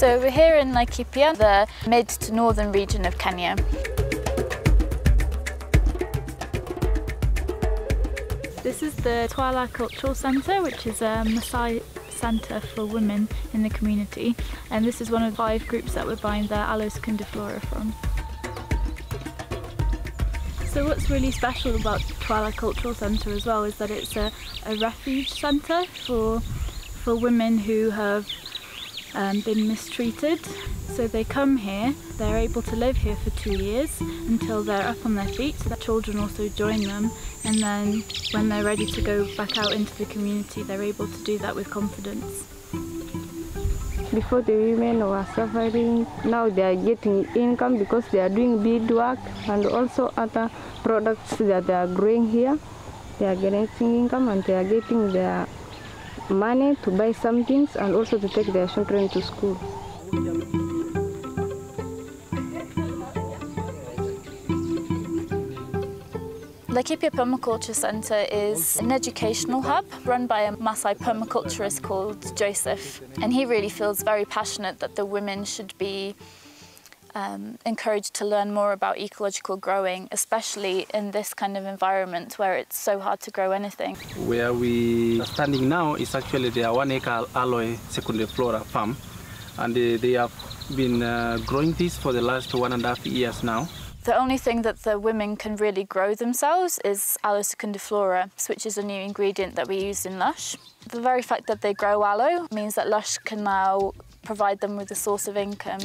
So we're here in Laikipia, the mid to northern region of Kenya. This is the Twala Cultural Centre, which is a Maasai centre for women in the community, and this is one of 5 groups that we're buying the Aloe secundiflora from. So what's really special about Twala Cultural Centre as well is that it's a refuge centre for women who have been mistreated. So they come here, they're able to live here for 2 years until they're up on their feet, so that children also join them, and then when they're ready to go back out into the community, they're able to do that with confidence. Before the women were suffering, now they are getting income because they are doing beadwork and also other products that they are growing here. They are getting income and they are getting their money to buy some things and also to take their children to school. Laikipia Permaculture Centre is an educational hub run by a Maasai permaculturist called Joseph, and he really feels very passionate that the women should be encouraged to learn more about ecological growing, especially in this kind of environment where it's so hard to grow anything. Where we are standing now is actually the 1-acre Aloe secundiflora farm, and they have been growing this for the last 1.5 years now. The only thing that the women can really grow themselves is Aloe secundiflora, which is a new ingredient that we use in Lush. The very fact that they grow aloe means that Lush can now provide them with a source of income.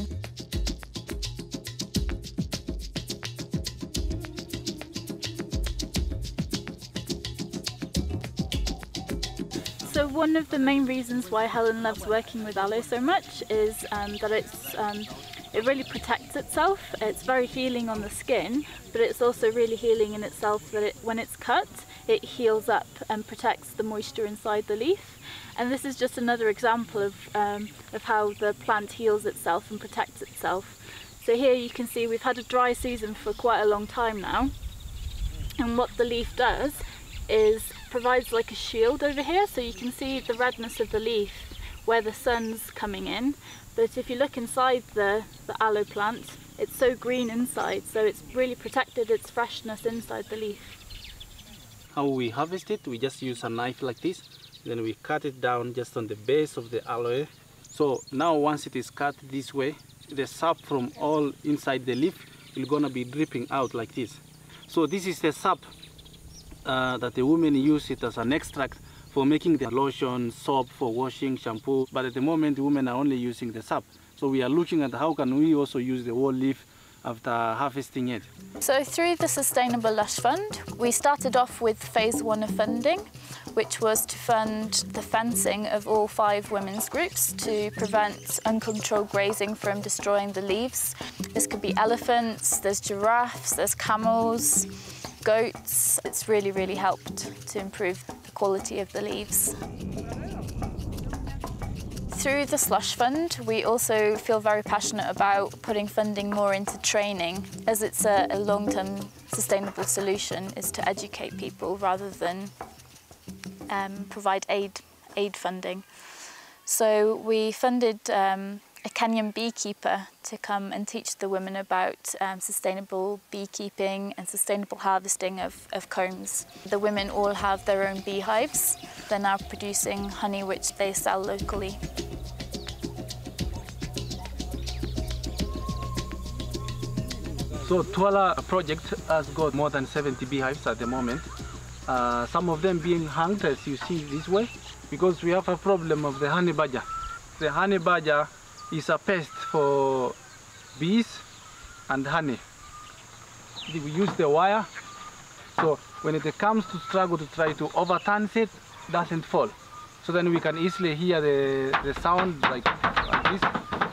So one of the main reasons why Helen loves working with aloe so much is that it really protects itself. It's very healing on the skin, but it's also really healing in itself that when it's cut, it heals up and protects the moisture inside the leaf. And this is just another example of how the plant heals itself and protects itself. So here you can see we've had a dry season for quite a long time now. And what the leaf does is provides like a shield over here, so you can see the redness of the leaf where the sun's coming in. But if you look inside the aloe plant, it's so green inside, so it's really protected its freshness inside the leaf. How we harvest it, we just use a knife like this, then we cut it down just on the base of the aloe. So now once it is cut this way, the sap from all inside the leaf is gonna be dripping out like this. So this is the sap that the women use it as an extract for making the lotion, soap, for washing, shampoo. But at the moment, women are only using the sap. So we are looking at how can we also use the whole leaf after harvesting it. So through the Sustainable Lush Fund, we started off with phase 1 of funding, which was to fund the fencing of all 5 women's groups to prevent uncontrolled grazing from destroying the leaves. This could be elephants, there's giraffes, there's camels, goats. It's really, really helped to improve the quality of the leaves. Through the Slush Fund, we also feel very passionate about putting funding more into training, as it's a long-term sustainable solution, is to educate people rather than provide aid funding. So we funded a Kenyan beekeeper to come and teach the women about sustainable beekeeping and sustainable harvesting of combs. The women all have their own beehives. They're now producing honey which they sell locally. So Twala project has got more than 70 beehives at the moment. Some of them being hanged, as you see this way, because we have a problem of the honey badger. The honey badger is a pest for bees and honey. We use the wire, so when it comes to struggle to try to overturn it, doesn't fall. So then we can easily hear the sound like this,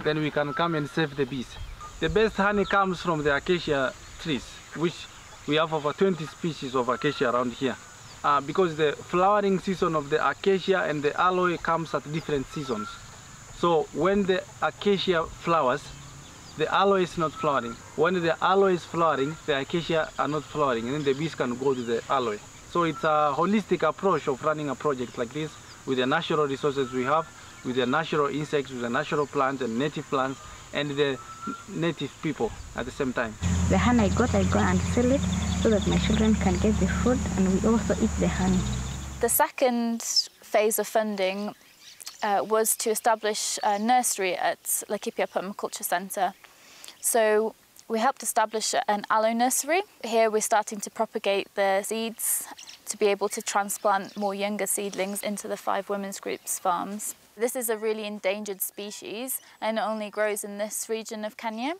then we can come and save the bees. The best honey comes from the acacia trees, which we have over 20 species of acacia around here. Because the flowering season of the acacia and the aloe comes at different seasons. So when the acacia flowers, the aloe is not flowering. When the aloe is flowering, the acacia are not flowering, and then the bees can go to the aloe. So it's a holistic approach of running a project like this with the natural resources we have, with the natural insects, with the natural plants and native plants and the native people at the same time. The honey I go and sell it so that my children can get the food and we also eat the honey. The second phase of funding was to establish a nursery at Laikipia Permaculture Centre. So we helped establish an aloe nursery. Here we're starting to propagate the seeds to be able to transplant more younger seedlings into the 5 women's groups farms. This is a really endangered species and it only grows in this region of Kenya.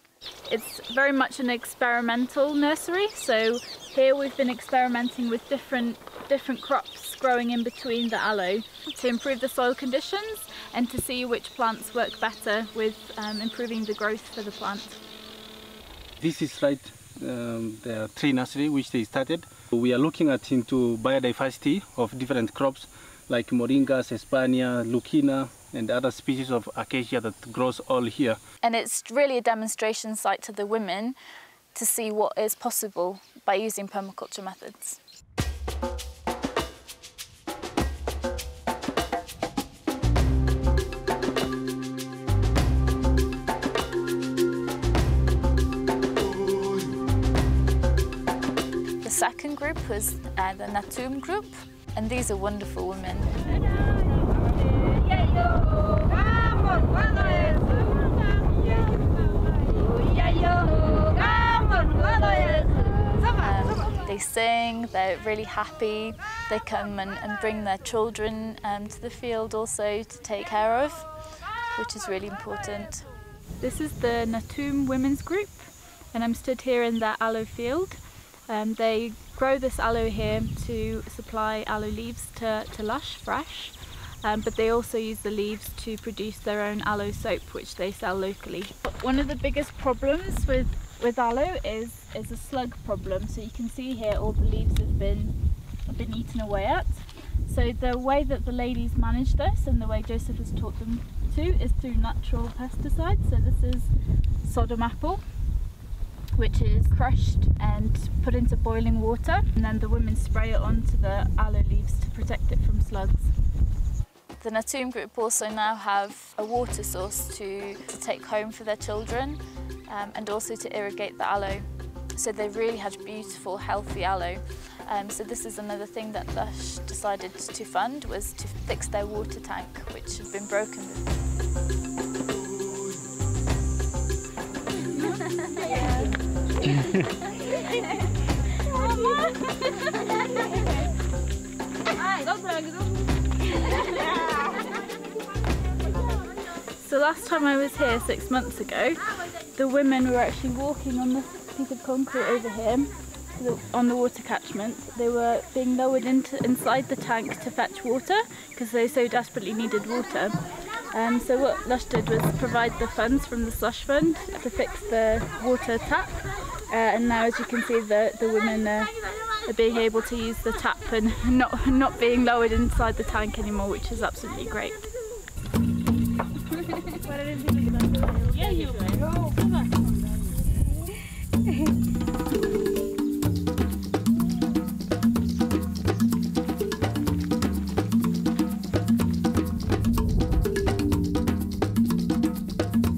It's very much an experimental nursery, so here we've been experimenting with different crops growing in between the aloe to improve the soil conditions and to see which plants work better with improving the growth for the plant. This is the tree nursery which they started. We are looking into biodiversity of different crops like moringas, espania, leucaena and other species of acacia that grows all here. And it's really a demonstration site to the women to see what is possible by using permaculture methods. The second group was the Natum group, and these are wonderful women. They sing, they're really happy, they come and bring their children to the field also to take care of, which is really important. This is the Natum women's group and I'm stood here in their aloe field. They grow this aloe here to supply aloe leaves to Lush Fresh, but they also use the leaves to produce their own aloe soap, which they sell locally. One of the biggest problems with aloe is a slug problem. So you can see here all the leaves have been eaten away at. So the way that the ladies manage this and the way Joseph has taught them to is through natural pesticides. So this is Sodom apple, which is crushed and put into boiling water, and then the women spray it onto the aloe leaves to protect it from slugs. The Natum group also now have a water source to take home for their children and also to irrigate the aloe. So they really had beautiful, healthy aloe. So this is another thing that Lush decided to fund, was to fix their water tank, which had been broken before. So last time I was here 6 months ago, the women were actually walking on this piece of concrete over here on the water catchment. They were being lowered inside the tank to fetch water because they so desperately needed water. So what Lush did was provide the funds from the slush fund to fix the water tap, and now as you can see the women are being able to use the tap and not being lowered inside the tank anymore, which is absolutely great.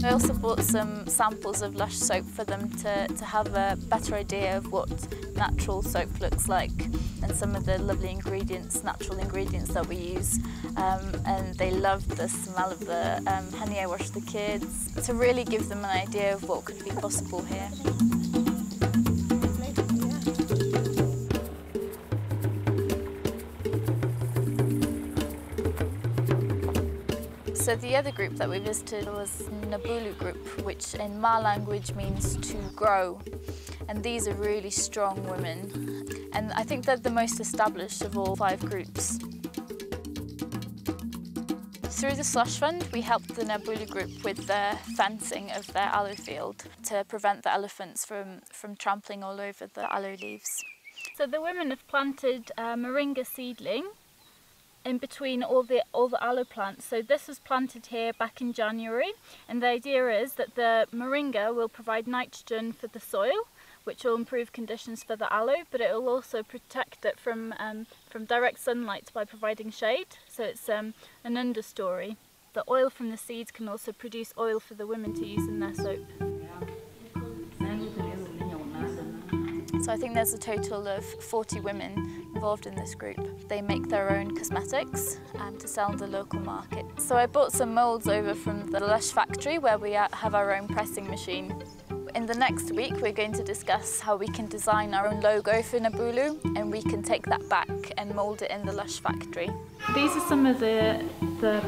I also bought some samples of Lush soap for them to have a better idea of what natural soap looks like and some of the lovely ingredients, natural ingredients that we use. And they loved the smell of the honey I washed the kids, to really give them an idea of what could be possible here. So the other group that we visited was Nabulu group, which in Ma language means to grow. And these are really strong women. And I think they're the most established of all 5 groups. Through the slush fund, we helped the Nabulu group with the fencing of their aloe field to prevent the elephants from trampling all over the aloe leaves. So the women have planted a moringa seedling in between all the aloe plants. So this was planted here back in January, and the idea is that the moringa will provide nitrogen for the soil, which will improve conditions for the aloe, but it will also protect it from direct sunlight by providing shade. So it's an understory. the oil from the seeds can also produce oil for the women to use in their soap. So I think there's a total of 40 women involved in this group. They make their own cosmetics to sell in the local market. So I bought some moulds over from the Lush factory where we have our own pressing machine. In the next week we're going to discuss how we can design our own logo for Nabulu, and we can take that back and mould it in the Lush factory. These are some of the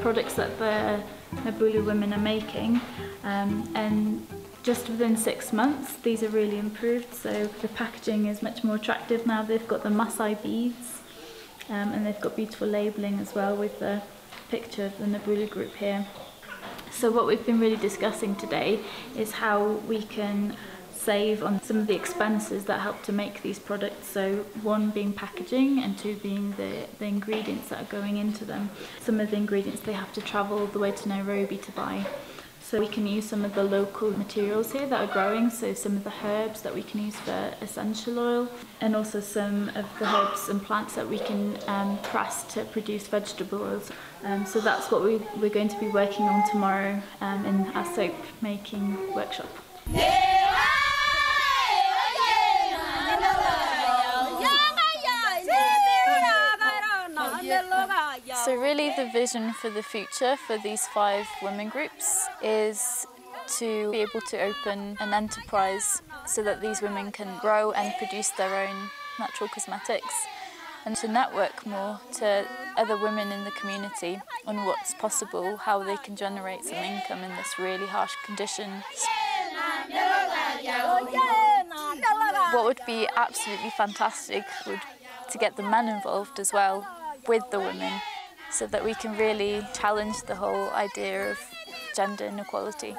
products that the Nabulu women are making, and just within 6 months these are really improved, so the packaging is much more attractive now. They've got the Masai beads and they've got beautiful labelling as well with the picture of the Nabulu group here. So what we've been really discussing today is how we can save on some of the expenses that help to make these products. So one being packaging and two being the ingredients that are going into them. Some of the ingredients they have to travel all the way to Nairobi to buy. So we can use some of the local materials here that are growing, so some of the herbs that we can use for essential oil, and also some of the herbs and plants that we can press to produce vegetable oils. So that's what we're going to be working on tomorrow in our soap making workshop. So really the vision for the future for these 5 women groups is to be able to open an enterprise so that these women can grow and produce their own natural cosmetics, and to network more to other women in the community on what's possible, how they can generate some income in this really harsh conditions. What would be absolutely fantastic would to get the men involved as well with the women, so that we can really challenge the whole idea of gender inequality.